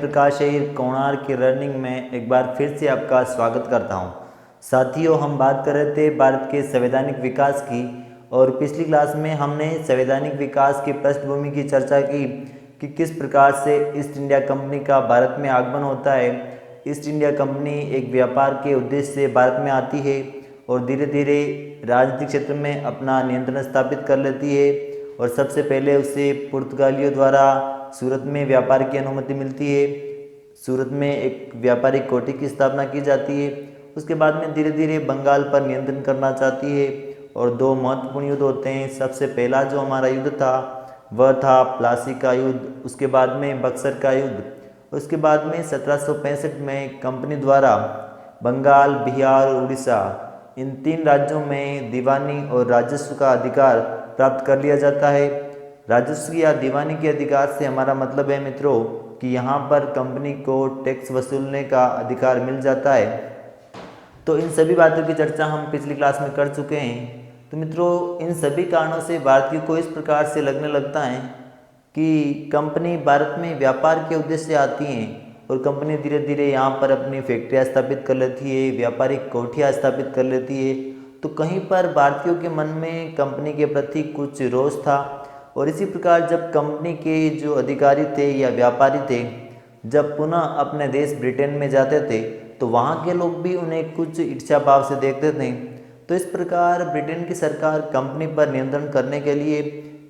प्रकाश अय्यर कोणार्क की रनिंग में एक बार फिर से आपका स्वागत करता हूं। साथियों, हम बात कर रहे थे भारत के संवैधानिक विकास की और पिछली क्लास में हमने संवैधानिक विकास की पृष्ठभूमि की चर्चा की कि किस प्रकार से ईस्ट इंडिया कंपनी का भारत में आगमन होता है। ईस्ट इंडिया कंपनी एक व्यापार के उद्देश्य से भारत में आती है और धीरे धीरे राजनीतिक क्षेत्र में अपना नियंत्रण स्थापित कर लेती है और सबसे पहले उसे पुर्तगालियों द्वारा सूरत में व्यापार की अनुमति मिलती है। सूरत में एक व्यापारिक कोठी की स्थापना की जाती है। उसके बाद में धीरे धीरे बंगाल पर नियंत्रण करना चाहती है और दो महत्वपूर्ण युद्ध होते हैं। सबसे पहला जो हमारा युद्ध था वह था प्लासी का युद्ध, उसके बाद में बक्सर का युद्ध। उसके बाद में 1765 में कंपनी द्वारा बंगाल, बिहार और उड़ीसा इन तीन राज्यों में दीवानी और राजस्व का अधिकार प्राप्त कर लिया जाता है। राजस्व या दीवानी के अधिकार से हमारा मतलब है मित्रों कि यहाँ पर कंपनी को टैक्स वसूलने का अधिकार मिल जाता है। तो इन सभी बातों की चर्चा हम पिछली क्लास में कर चुके हैं। तो मित्रों, इन सभी कारणों से भारतीयों को इस प्रकार से लगने लगता है कि कंपनी भारत में व्यापार के उद्देश्य से आती हैं और कंपनी धीरे धीरे यहाँ पर अपनी फैक्ट्रियाँ स्थापित कर लेती है, व्यापारिक कोठियाँ स्थापित कर लेती है। तो कहीं पर भारतीयों के मन में कंपनी के प्रति कुछ रोष था और इसी प्रकार जब कंपनी के जो अधिकारी थे या व्यापारी थे जब पुनः अपने देश ब्रिटेन में जाते थे तो वहाँ के लोग भी उन्हें कुछ ईर्ष्या भाव से देखते थे। तो इस प्रकार ब्रिटेन की सरकार कंपनी पर नियंत्रण करने के लिए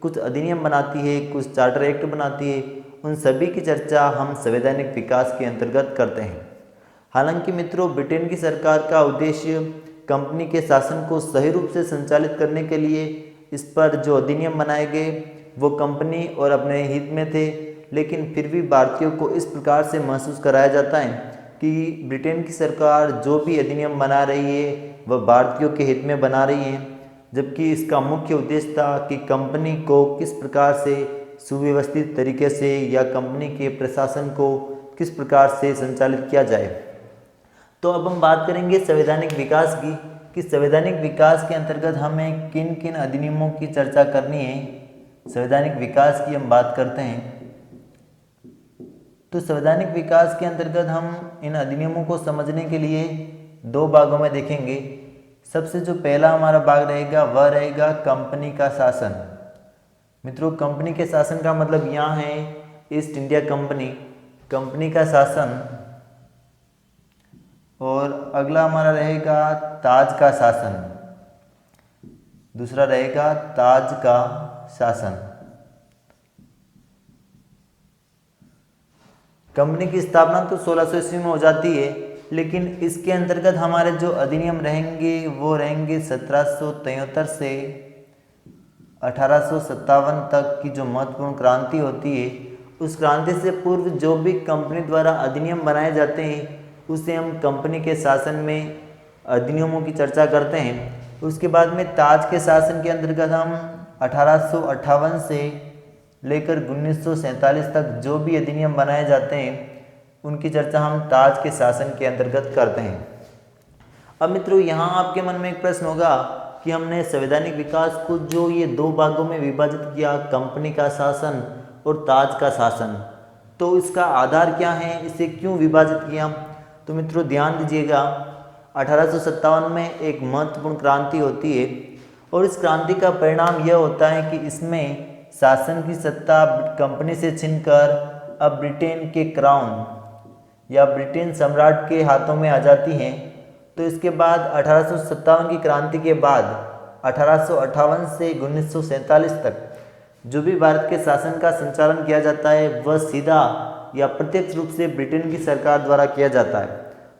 कुछ अधिनियम बनाती है, कुछ चार्टर एक्ट बनाती है। उन सभी की चर्चा हम संवैधानिक विकास के अंतर्गत करते हैं। हालांकि मित्रों, ब्रिटेन की सरकार का उद्देश्य कंपनी के शासन को सही रूप से संचालित करने के लिए इस पर जो अधिनियम बनाए गए वो कंपनी और अपने हित में थे, लेकिन फिर भी भारतीयों को इस प्रकार से महसूस कराया जाता है कि ब्रिटेन की सरकार जो भी अधिनियम बना रही है वह भारतीयों के हित में बना रही है, जबकि इसका मुख्य उद्देश्य था कि कंपनी को किस प्रकार से सुव्यवस्थित तरीके से या कंपनी के प्रशासन को किस प्रकार से संचालित किया जाए। तो अब हम बात करेंगे संवैधानिक विकास की कि संवैधानिक विकास के अंतर्गत हमें किन किन अधिनियमों की चर्चा करनी है। संवैधानिक विकास की हम बात करते हैं तो संवैधानिक विकास के अंतर्गत हम इन अधिनियमों को समझने के लिए दो भागों में देखेंगे। सबसे जो पहला हमारा भाग रहेगा वह रहेगा कंपनी का शासन। मित्रों, कंपनी के शासन का मतलब यहाँ है ईस्ट इंडिया कंपनी, कंपनी का शासन। और अगला हमारा रहेगा ताज का शासन, दूसरा रहेगा ताज का शासन। कंपनी की स्थापना तो 1600 ईस्वी में हो जाती है, लेकिन इसके अंतर्गत हमारे जो अधिनियम रहेंगे वो रहेंगे 1773 से 1857 तक की जो महत्वपूर्ण क्रांति होती है। उस क्रांति से पूर्व जो भी कंपनी द्वारा अधिनियम बनाए जाते हैं उसे हम कंपनी के शासन में अधिनियमों की चर्चा करते हैं। उसके बाद में ताज के शासन के अंतर्गत हम 1858 से लेकर 1947 तक जो भी अधिनियम बनाए जाते हैं उनकी चर्चा हम ताज के शासन के अंतर्गत करते हैं। अब मित्रों, यहाँ आपके मन में एक प्रश्न होगा कि हमने संवैधानिक विकास को जो ये दो भागों में विभाजित किया, कंपनी का शासन और ताज का शासन, तो इसका आधार क्या है, इसे क्यों विभाजित किया। तो मित्रों ध्यान दीजिएगा, 1857 में एक महत्वपूर्ण क्रांति होती है और इस क्रांति का परिणाम यह होता है कि इसमें शासन की सत्ता कंपनी से छीनकर अब ब्रिटेन के क्राउन या ब्रिटेन सम्राट के हाथों में आ जाती हैं। तो इसके बाद 1857 की क्रांति के बाद 1858 से 1947 तक जो भी भारत के शासन का संचालन किया जाता है वह सीधा या प्रत्यक्ष रूप से ब्रिटेन की सरकार द्वारा किया जाता है।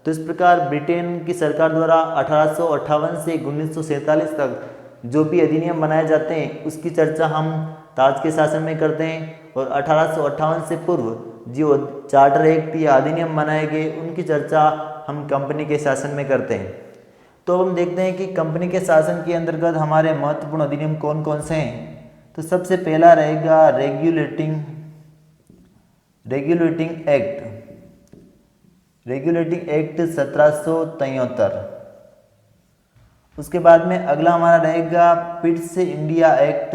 तो इस प्रकार ब्रिटेन की सरकार द्वारा 1858 से 1947 तक जो भी अधिनियम बनाए जाते हैं उसकी चर्चा हम ताज के शासन में करते हैं और 1858 से पूर्व जो चार्टर एक्ट या अधिनियम बनाए गए उनकी चर्चा हम कंपनी के शासन में करते हैं। तो हम देखते हैं कि कंपनी के शासन के अंतर्गत हमारे महत्वपूर्ण अधिनियम कौन कौन से हैं। तो सबसे पहला रहेगा रेगुलेटिंग एक्ट 1773। उसके बाद में अगला हमारा रहेगा Pitt's India act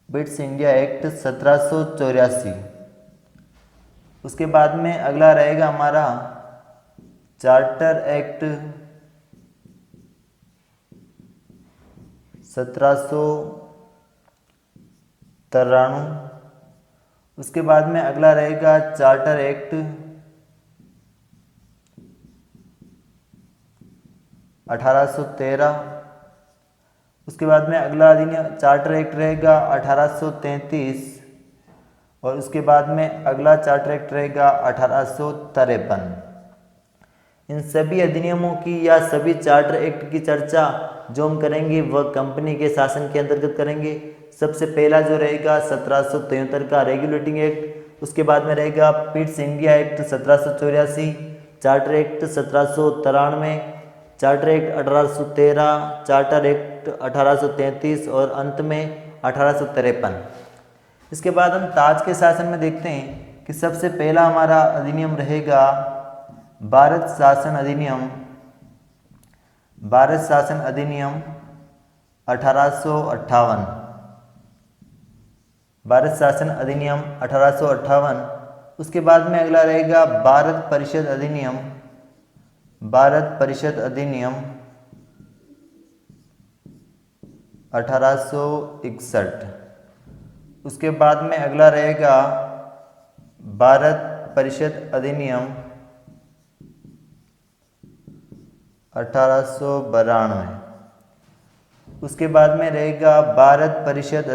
Pitt's India act 1784। उसके बाद में अगला रहेगा हमारा चार्टर एक्ट 1793। उसके बाद में अगला रहेगा चार्टर एक्ट 1813। उसके बाद में अगला अधिनियम चार्टर एक्ट रहेगा 1833 और उसके बाद में अगला चार्टर एक्ट रहेगा 1853। इन सभी अधिनियमों की या सभी चार्टर एक्ट की चर्चा जो हम करेंगे वह कंपनी के शासन के अंतर्गत करेंगे। सबसे पहला जो रहेगा 1773 का रेगुलेटिंग एक्ट, उसके बाद में रहेगा Pitt's India act 1784, charter act 1793, charter act 1813, charter act 1833 और अंत में 1853। इसके बाद हम ताज के शासन में देखते हैं कि सबसे पहला हमारा अधिनियम रहेगा भारत शासन अधिनियम 1858। भारत शासन अधिनियम 1858। उसके बाद में अगला रहेगा भारत परिषद अधिनियम 1861। उसके बाद में अगला रहेगा भारत परिषद अधिनियम 1892। उसके बाद में रहेगा भारत परिषद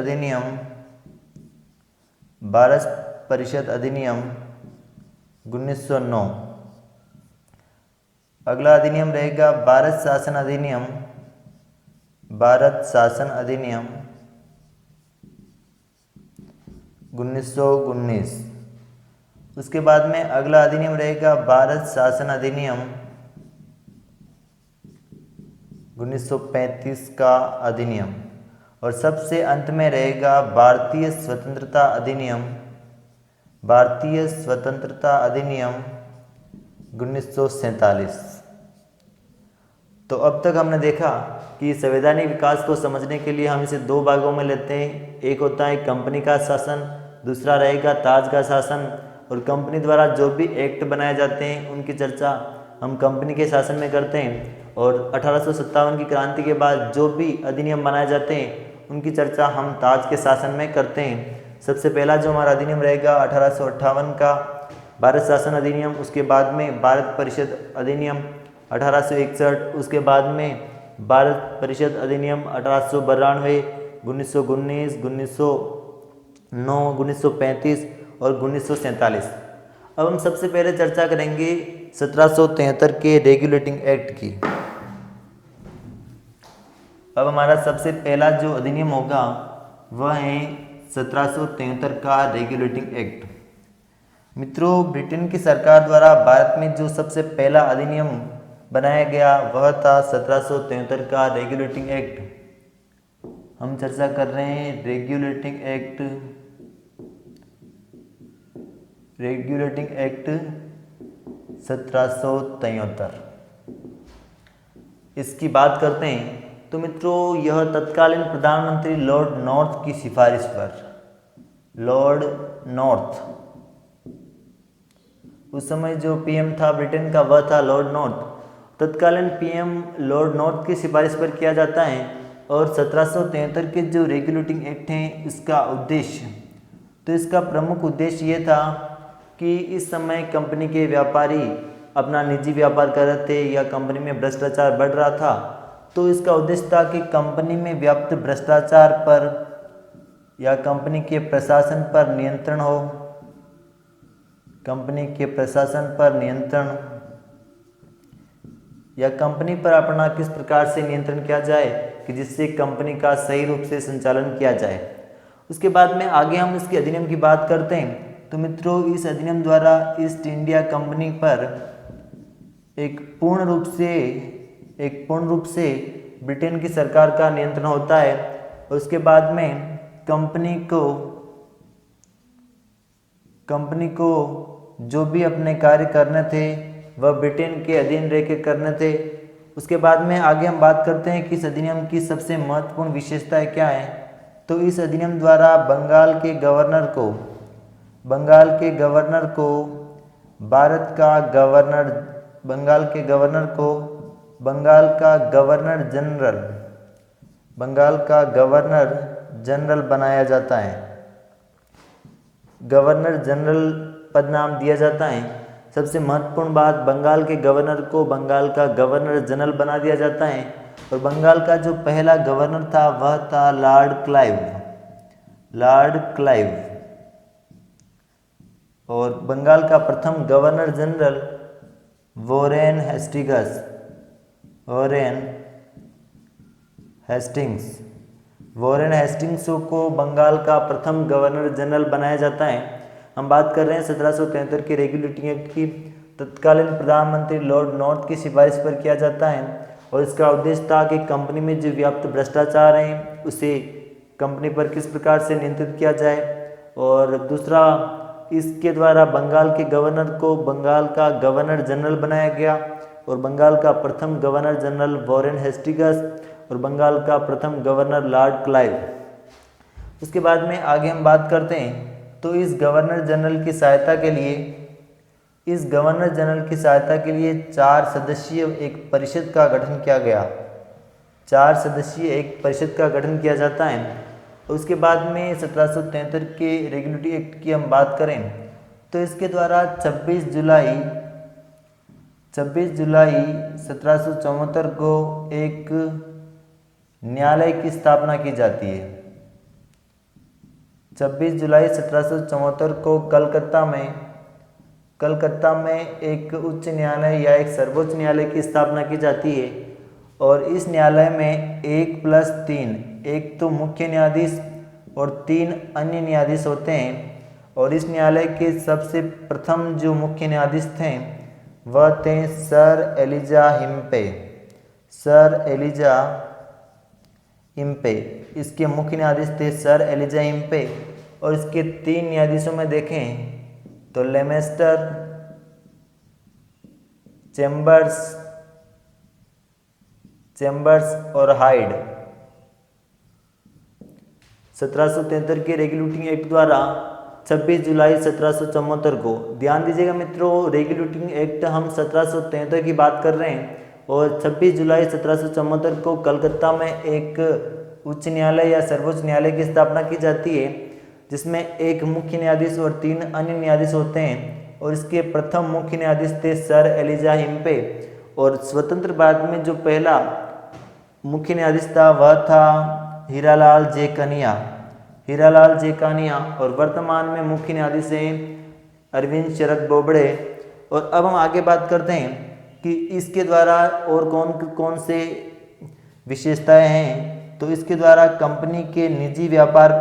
अधिनियम 1909। अगला अधिनियम रहेगा भारत शासन अधिनियम 1919। उसके बाद में अगला अधिनियम रहेगा भारत शासन अधिनियम 1935 का अधिनियम और सबसे अंत में रहेगा भारतीय स्वतंत्रता अधिनियम 1947। तो अब तक हमने देखा कि संवैधानिक विकास को समझने के लिए हम इसे दो भागों में लेते हैं। एक होता है कंपनी का शासन, दूसरा रहेगा ताज का शासन। और कंपनी द्वारा जो भी एक्ट बनाए जाते हैं उनकी चर्चा हम कंपनी के शासन में करते हैं और 1857 की क्रांति के बाद जो भी अधिनियम बनाए जाते हैं उनकी चर्चा हम ताज के शासन में करते हैं। सबसे पहला जो हमारा अधिनियम रहेगा 1858 का भारत शासन अधिनियम, उसके बाद में भारत परिषद अधिनियम 1861, उसके बाद में भारत परिषद अधिनियम 1892, 1919, 1909, 1935 और 1947। अब हम सबसे पहले चर्चा करेंगे 1773 के रेगुलेटिंग एक्ट की। अब हमारा सबसे पहला जो अधिनियम होगा वह है 1773 का रेगुलेटिंग एक्ट। मित्रों, ब्रिटेन की सरकार द्वारा भारत में जो सबसे पहला अधिनियम बनाया गया वह था 1773 का रेगुलेटिंग एक्ट। हम चर्चा कर रहे हैं रेगुलेटिंग एक्ट 1773। इसकी बात करते हैं तो मित्रों यह तत्कालीन प्रधानमंत्री लॉर्ड नॉर्थ की सिफारिश पर, लॉर्ड नॉर्थ, उस समय जो पीएम था ब्रिटेन का वह था लॉर्ड नॉर्थ, तत्कालीन पीएम लॉर्ड नॉर्थ की सिफारिश पर किया जाता है। और 1773 के जो रेगुलेटिंग एक्ट हैं इसका उद्देश्य, तो इसका प्रमुख उद्देश्य ये था कि इस समय कंपनी के व्यापारी अपना निजी व्यापार कर रहे थे या कंपनी में भ्रष्टाचार बढ़ रहा था, तो इसका उद्देश्य था कि कंपनी में व्याप्त भ्रष्टाचार पर या कंपनी के प्रशासन पर नियंत्रण हो, कंपनी के प्रशासन पर नियंत्रण या कंपनी पर अपना किस प्रकार से नियंत्रण किया जाए कि जिससे कंपनी का सही रूप से संचालन किया जाए। उसके बाद में आगे हम इसके अधिनियम की बात करते हैं तो मित्रों इस अधिनियम द्वारा ईस्ट इंडिया कंपनी पर एक पूर्ण रूप से ब्रिटेन की सरकार का नियंत्रण होता है। और उसके बाद में कंपनी को जो भी अपने कार्य करने थे वह ब्रिटेन के अधीन रह के करने थे। उसके बाद में आगे हम बात करते हैं कि इस अधिनियम की सबसे महत्वपूर्ण विशेषताएं क्या है। तो तो इस अधिनियम द्वारा बंगाल के गवर्नर को भारत का गवर्नर बंगाल का गवर्नर जनरल बनाया जाता है। गवर्नर जनरल पद नाम दिया जाता है। सबसे महत्वपूर्ण बात, बंगाल के गवर्नर को बंगाल का गवर्नर जनरल बना दिया जाता है। और बंगाल का जो पहला गवर्नर था वह था लॉर्ड क्लाइव। और बंगाल का प्रथम गवर्नर जनरल वॉरेन हेस्टिंग्स को बंगाल का प्रथम गवर्नर जनरल बनाया जाता है। हम बात कर रहे हैं 1773 के रेगुलेटिंग एक्ट की। तत्कालीन प्रधानमंत्री लॉर्ड नॉर्थ की सिफारिश पर किया जाता है और इसका उद्देश्य था कि कंपनी में जो व्याप्त भ्रष्टाचार है उसे कंपनी पर किस प्रकार से नियंत्रित किया जाए। और दूसरा, इसके द्वारा बंगाल के गवर्नर को बंगाल का गवर्नर जनरल बनाया गया और बंगाल का प्रथम गवर्नर जनरल वॉरेन हेस्टिंग्स और बंगाल का प्रथम गवर्नर लॉर्ड क्लाइव। उसके बाद में आगे हम बात करते हैं। तो इस गवर्नर जनरल की सहायता के लिए 4 सदस्यीय एक परिषद का गठन किया गया। 4 सदस्यीय एक परिषद का गठन किया जाता है। उसके बाद में 1773 के रेगुलेटिंग एक्ट की हम बात करें तो इसके द्वारा 26 जुलाई 1774 को एक न्यायालय की स्थापना की जाती है। 26 जुलाई 1774 को कलकत्ता में एक उच्च न्यायालय या एक सर्वोच्च न्यायालय की स्थापना की जाती है। और इस न्यायालय में 1+3, एक तो मुख्य न्यायाधीश और 3 अन्य न्यायाधीश होते हैं। और इस न्यायालय के सबसे प्रथम जो मुख्य न्यायाधीश थे वह थे सर एलिजा हिम्पे। इसके मुख्य न्यायाधीश थे सर एलिजा हिम्पे। और इसके 3 न्यायाधीशों में देखें तो लेमेस्टर, चेम्बर्स और हाइड। 1773 के रेगुलेटिंग एक्ट द्वारा 26 जुलाई 1774 को, ध्यान दीजिएगा मित्रों, रेगुलेटिंग एक्ट हम 1773 की बात कर रहे हैं और 26 जुलाई 1774 को कलकत्ता में एक उच्च न्यायालय या सर्वोच्च न्यायालय की स्थापना की जाती है जिसमें एक मुख्य न्यायाधीश और 3 अन्य न्यायाधीश होते हैं। और इसके प्रथम मुख्य न्यायाधीश थे सर एलिजा हिम्पे। और स्वतंत्र भारत में जो पहला मुख्य न्यायाधीश था वह था हीरालाल जे कानिया। और वर्तमान में मुख्य न्यायाधीश हैं अरविंद शरद बोबड़े। और अब हम आगे बात करते हैं कि इसके द्वारा और कौन से विशेषताएं हैं। तो इसके द्वारा कंपनी के निजी व्यापार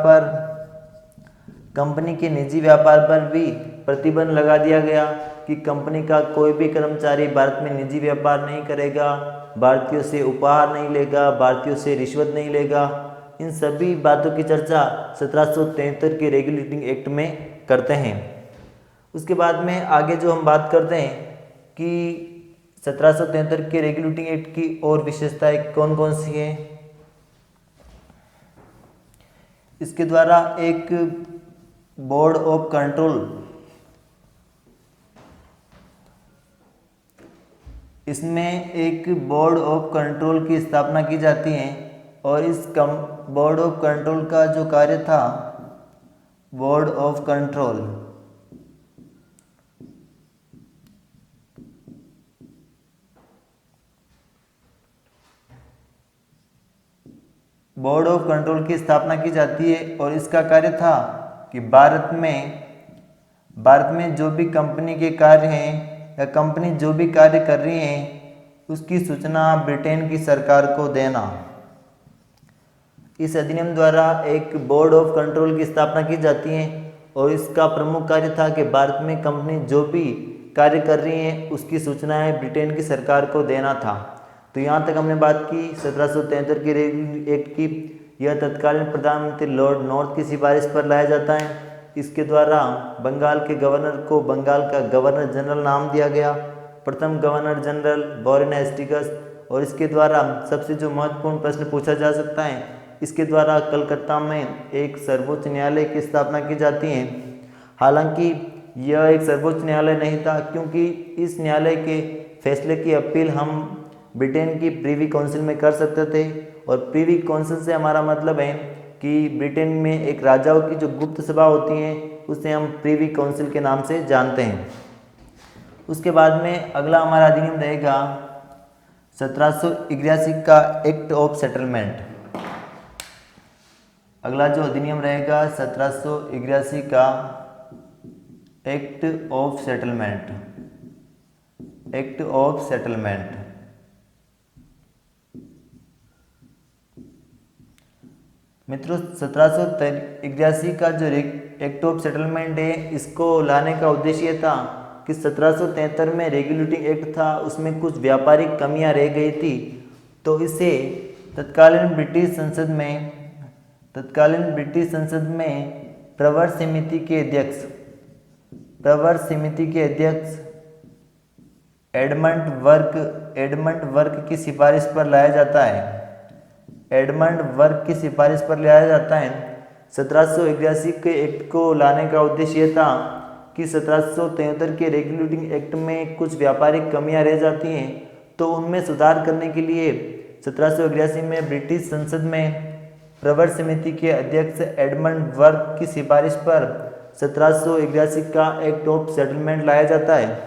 पर भी प्रतिबंध लगा दिया गया कि कंपनी का कोई भी कर्मचारी भारत में निजी व्यापार नहीं करेगा, भारतीयों से उपहार नहीं लेगा, भारतीयों से रिश्वत नहीं लेगा। इन सभी बातों की चर्चा 1773 के रेगुलेटिंग एक्ट में करते हैं। उसके बाद में आगे जो हम बात करते हैं कि 1773 के रेगुलेटिंग एक्ट की और विशेषताएं कौन कौन सी हैं। इसके द्वारा एक बोर्ड ऑफ कंट्रोल, इसमें एक बोर्ड ऑफ कंट्रोल की स्थापना की जाती है। और इस बोर्ड ऑफ कंट्रोल का जो कार्य था, बोर्ड ऑफ कंट्रोल की स्थापना की जाती है। और इसका कार्य था कि भारत में जो भी कंपनी के कार्य हैं या कंपनी जो भी कार्य कर रही है उसकी सूचना ब्रिटेन की सरकार को देना। इस अधिनियम द्वारा एक बोर्ड ऑफ कंट्रोल की स्थापना की जाती है और इसका प्रमुख कार्य था कि भारत में कंपनी जो भी कार्य कर रही है उसकी सूचनाएं ब्रिटेन की सरकार को देना था। तो यहाँ तक हमने बात की 1773 के रेगुलेटिंग एक्ट की। यह तत्कालीन प्रधानमंत्री लॉर्ड नॉर्थ की सिफारिश पर लाया जाता है। इसके द्वारा बंगाल के गवर्नर को बंगाल का गवर्नर जनरल नाम दिया गया, प्रथम गवर्नर जनरल वॉरेन हेस्टिंग्स। और इसके द्वारा सबसे जो महत्वपूर्ण प्रश्न पूछा जा सकता है, इसके द्वारा कलकत्ता में एक सर्वोच्च न्यायालय की स्थापना की जाती है। हालांकि यह एक सर्वोच्च न्यायालय नहीं था, क्योंकि इस न्यायालय के फैसले की अपील हम ब्रिटेन की प्रीवी काउंसिल में कर सकते थे। और प्रीवी काउंसिल से हमारा मतलब है कि ब्रिटेन में एक राजाओं की जो गुप्त सभा होती है उसे हम प्रीवी काउंसिल के नाम से जानते हैं। उसके बाद में अगला हमारा अधिनियम रहेगा 1781 का एक्ट ऑफ सेटलमेंट। अगला जो अधिनियम रहेगा 1781 का act of settlement. Act of settlement मित्रों 1781 का जो एक्ट ऑफ सेटलमेंट है, इसको लाने का उद्देश्य ये था कि 1773 में रेगुलेटिंग एक्ट था, उसमें कुछ व्यापारिक कमियां रह गई थी। तो इसे तत्कालीन ब्रिटिश संसद में प्रवर समिति के अध्यक्ष एडमंड वर्क की सिफारिश पर लाया जाता है। 1781 के एक्ट को लाने का उद्देश्य यह था कि 1773 के रेगुलेटिंग एक्ट में कुछ व्यापारिक कमियां रह जाती हैं, तो उनमें सुधार करने के लिए 1781 में ब्रिटिश संसद में प्रवर समिति के अध्यक्ष एडमंड वर्क की सिफारिश पर 1781 का एक्ट ऑफ सेटलमेंट लाया जाता है।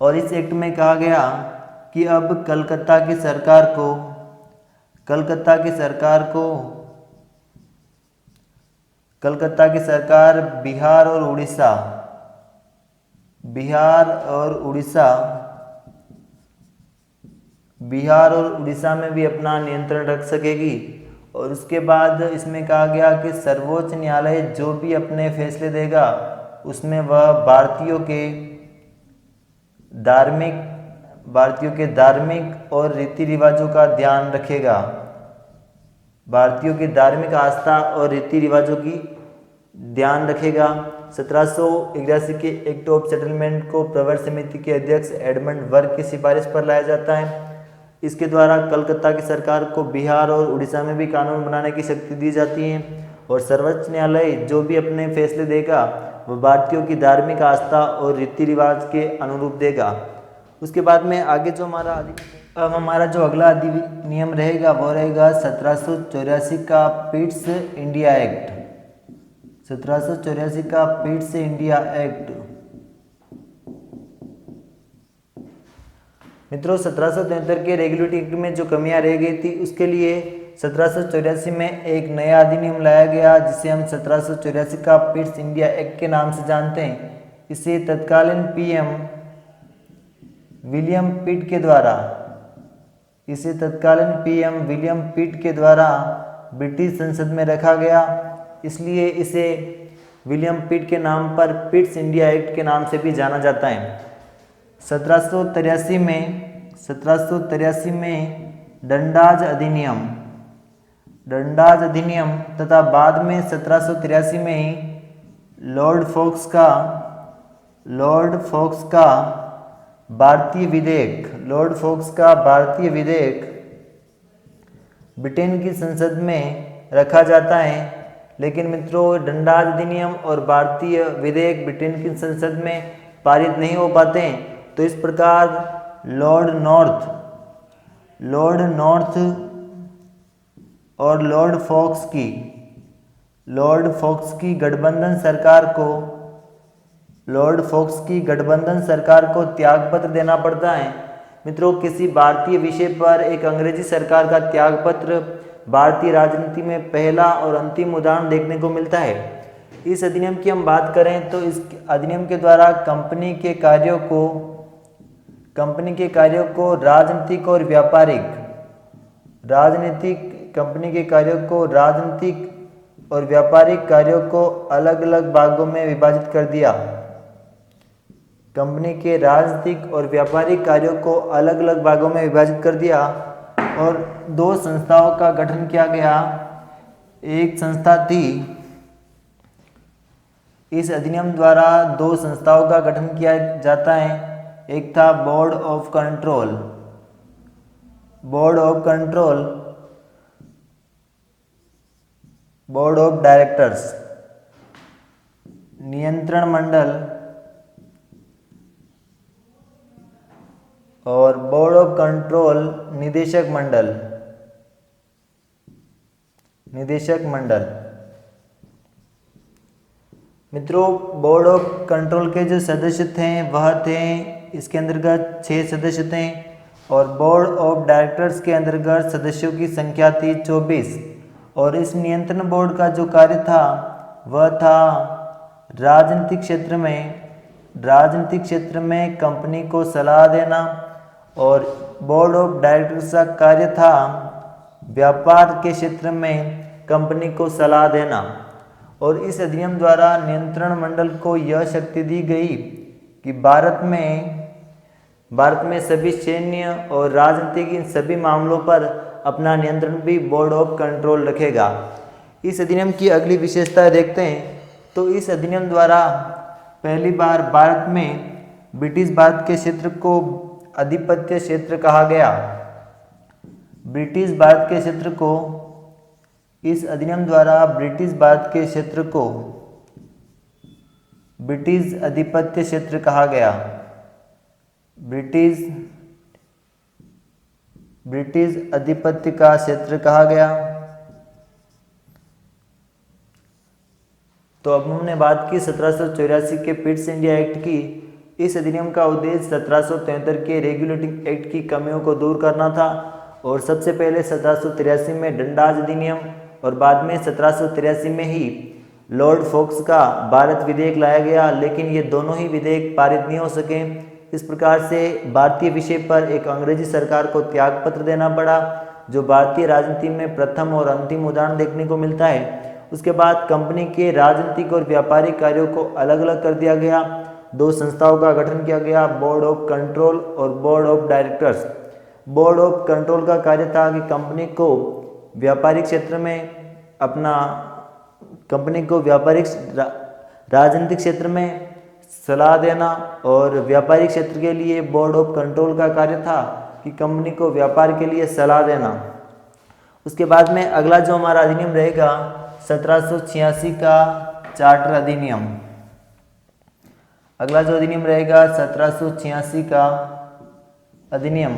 और इस एक्ट में कहा गया कि अब कलकत्ता की सरकार बिहार और उड़ीसा में भी अपना नियंत्रण रख सकेगी। और उसके बाद इसमें कहा गया कि सर्वोच्च न्यायालय जो भी अपने फैसले देगा उसमें वह भारतीयों के धार्मिक और रीति रिवाजों का ध्यान रखेगा। भारतीयों की धार्मिक आस्था और रीति रिवाजों की ध्यान रखेगा। 1781 के एक्ट ऑफ सेटलमेंट को प्रवर समिति के अध्यक्ष एडमंड वर्क की सिफारिश पर लाया जाता है। इसके द्वारा कलकत्ता की सरकार को बिहार और उड़ीसा में भी कानून बनाने की शक्ति दी जाती है। और सर्वोच्च न्यायालय जो भी अपने फैसले देगा वह भारतीयों की धार्मिक आस्था और रीति रिवाज के अनुरूप देगा। उसके बाद में आगे जो हमारा जो अगला अधिनियम रहेगा वो रहेगा 1784 का पिट्स इंडिया एक्ट। 1784 का पिट्स इंडिया एक्ट। मित्रों 1773 के रेगुलेटिंग एक्ट में जो कमियां रह गई थी उसके लिए 1784 में एक नया अधिनियम लाया गया, जिसे हम 1784 का पिट्स इंडिया एक्ट के नाम से जानते हैं। इसे तत्कालीन पीएम विलियम पिट के द्वारा ब्रिटिश संसद में रखा गया, इसलिए इसे विलियम पिट के नाम पर पिट्स इंडिया एक्ट के नाम से भी जाना जाता है। 1783 में डंडाज अधिनियम तथा बाद में 1783 में ही लॉर्ड फोक्स का भारतीय विधेयक ब्रिटेन की संसद में रखा जाता है। लेकिन मित्रों डंडाज अधिनियम और भारतीय विधेयक ब्रिटेन की संसद में पारित नहीं हो पाते हैं। तो इस प्रकार लॉर्ड नॉर्थ और लॉर्ड फोक्स की गठबंधन सरकार को त्यागपत्र देना पड़ता है। मित्रों किसी भारतीय विषय पर एक अंग्रेजी सरकार का त्यागपत्र भारतीय राजनीति में पहला और अंतिम उदाहरण देखने को मिलता है। इस अधिनियम की हम बात करें तो इस अधिनियम के द्वारा कंपनी के कार्यों को राजनीतिक और व्यापारिक कार्यों को अलग अलग भागों में विभाजित कर दिया। कंपनी के राजनीतिक और व्यापारिक कार्यों को अलग अलग भागों में विभाजित कर दिया और दो संस्थाओं का गठन किया गया। एक संस्था थी, इस अधिनियम द्वारा दो संस्थाओं का गठन किया जाता है। एक था board of control board of directors, नियंत्रण मंडल और बोर्ड ऑफ कंट्रोल, निदेशक मंडल, निदेशक मंडल। मित्रों, बोर्ड ऑफ कंट्रोल के जो सदस्य थे वह थे, इसके अंतर्गत 6 सदस्य थे और बोर्ड ऑफ डायरेक्टर्स के अंतर्गत सदस्यों की संख्या थी 24। और इस नियंत्रण बोर्ड का जो कार्य था वह था राजनीतिक क्षेत्र में कंपनी को सलाह देना। और बोर्ड ऑफ डायरेक्टर्स का कार्य था व्यापार के क्षेत्र में कंपनी को सलाह देना। और इस अधिनियम द्वारा नियंत्रण मंडल को यह शक्ति दी गई कि भारत में सभी सैन्य और राजनीतिक इन सभी मामलों पर अपना नियंत्रण भी बोर्ड ऑफ कंट्रोल रखेगा। इस अधिनियम की अगली विशेषता देखते हैं। तो इस अधिनियम द्वारा पहली बार भारत में ब्रिटिश भारत के क्षेत्र को आधिपत्य क्षेत्र कहा गया। ब्रिटिश भारत के क्षेत्र को, इस अधिनियम द्वारा ब्रिटिश भारत के क्षेत्र को ब्रिटिश आधिपत्य क्षेत्र कहा गया। ब्रिटिश आधिपत्य का क्षेत्र कहा गया। तो अब हमने बात की 1784 के पिट्स इंडिया एक्ट की। इस अधिनियम का उद्देश्य 1773 के रेगुलेटिंग एक्ट की कमियों को दूर करना था। और सबसे पहले 1783 में डंडाज अधिनियम और बाद में 1783 में ही लॉर्ड फोक्स का भारत विधेयक लाया गया, लेकिन ये दोनों ही विधेयक पारित नहीं हो सके। इस प्रकार से भारतीय विषय पर एक अंग्रेजी सरकार को त्यागपत्र देना पड़ा, जो भारतीय राजनीति में प्रथम और अंतिम उदाहरण देखने को मिलता है। उसके बाद कंपनी के राजनीतिक और व्यापारिक कार्यों को अलग अलग कर दिया गया। 2 संस्थाओं का गठन किया गया, बोर्ड ऑफ कंट्रोल और board of directors. Board of control का कार्य था कि कंपनी को व्यापारिक क्षेत्र में राजनीतिक क्षेत्र में सलाह देना, और व्यापारिक क्षेत्र के लिए बोर्ड ऑफ कंट्रोल का कार्य था कि कंपनी को व्यापार के लिए सलाह देना। उसके बाद में अगला जो हमारा अधिनियम रहेगा 1786 का चार्टर अधिनियम। अगला जो अधिनियम रहेगा 1786 का अधिनियम।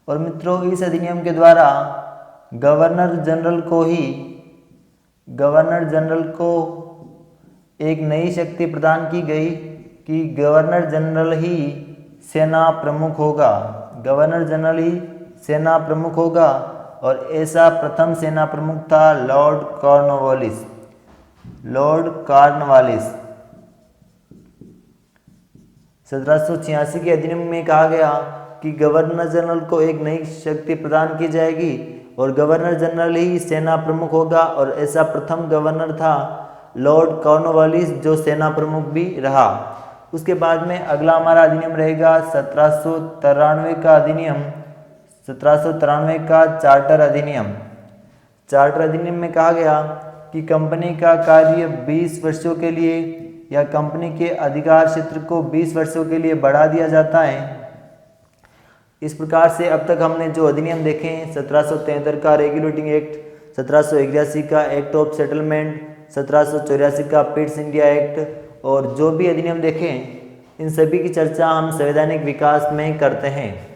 और मित्रों, इस अधिनियम के द्वारा गवर्नर जनरल को एक नई शक्ति प्रदान की गई कि गवर्नर जनरल ही सेना प्रमुख होगा। गवर्नर जनरल ही सेना प्रमुख होगा। और ऐसा प्रथम सेना प्रमुख था लॉर्ड कॉर्नवालिस। 1786 के अधिनियम में कहा गया कि गवर्नर जनरल को एक नई शक्ति प्रदान की जाएगी और गवर्नर जनरल ही सेना प्रमुख होगा। और ऐसा प्रथम गवर्नर था लॉर्ड कॉर्नवालिस, जो सेना प्रमुख भी रहा। उसके बाद में अगला हमारा अधिनियम रहेगा 1793 का अधिनियम, 1793 का चार्टर अधिनियम। चार्टर अधिनियम में कहा गया कि कंपनी का कार्य 20 वर्षों के लिए या कंपनी के अधिकार क्षेत्र को 20 वर्षों के लिए बढ़ा दिया जाता है। इस प्रकार से अब तक हमने जो अधिनियम देखे हैं, 1773 का रेगुलेटिंग एक्ट, 1781 का एक्ट ऑफ सेटलमेंट, 1784 का पिट्स इंडिया एक्ट, और जो भी अधिनियम देखे इन सभी की चर्चा हम संवैधानिक विकास में करते हैं।